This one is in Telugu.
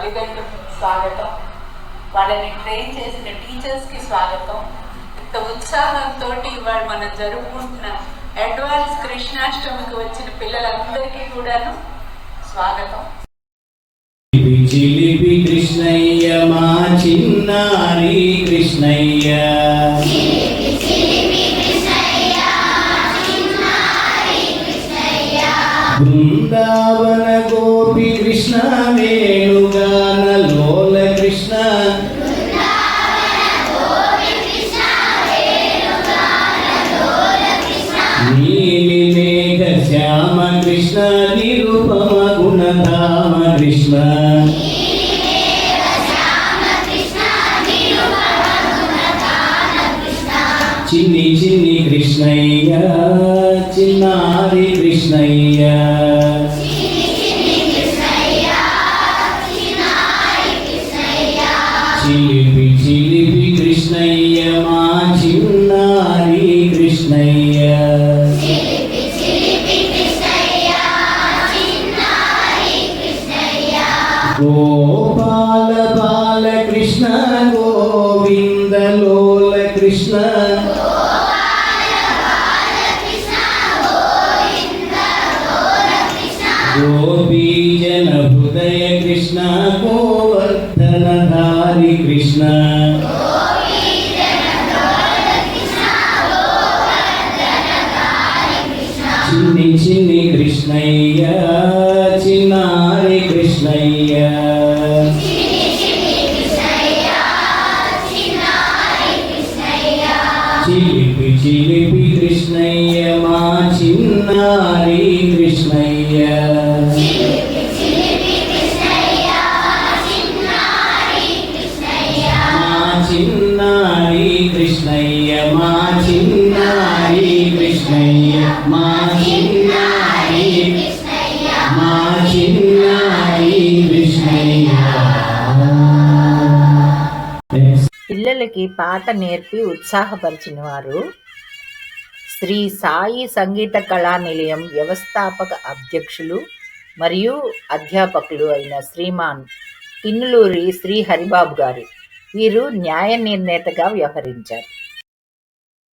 తల్లిదండ్రులకు స్వాగతం, వాళ్ళని ట్రైన్ చేసిన టీచర్స్కి స్వాగతం. ఇంత ఉత్సాహంతో ఇవాళ మనం జరుపుకుంటున్న అడ్వాన్స్ కృష్ణాష్టమికి వచ్చిన పిల్లలందరికీ కూడాను స్వాగతం. చిలిపి కృష్ణయ్య మా చిన్నారి కృష్ణయ్య, బృందావన గోపి కృష్ణ వేణుగాన లోల కృష్ణ, నీలి మేఘ శ్యామ కృష్ణ, నిరుపమ గుణధామ కృష్ణ, చిన్ని చిన్ని కృష్ణయ్య చిన్నారి కృష్ణయ్య, చిలిపి చిలిపి కృష్ణయ్య మా చిన్నారి కృష్ణయ్య, గోపాల బాల కృష్ణ గోవింద లోల కృష్ణ, గోపీజన హృదయ కృష్ణ గోవర్ధనధారి కృష్ణ, చిన్ని చిన్ని కృష్ణయ్య చిన్నారి కృష్ణయ్య, చిలిపి చిలిపి కృష్ణయ్య మా చిన్నారి కృష్ణయ్య, మా చిన్నారి కృష్ణయ్య, మా చిన్నారి కృష్ణయ్య, మా చిన్నారి మా చిన్నారి కృష్ణయ్య. పిల్లలకి పాట నేర్పి ఉత్సాహపరిచిన వారు శ్రీ సాయి సంగీత కళా నిలయం వ్యవస్థాపక అధ్యక్షులు మరియు అధ్యాపకులు అయిన శ్రీమాన్ తిన్నులూరి శ్రీ హరిబాబు గారు. వీరు న్యాయ నిర్ణేతగా వ్యవహరించారు.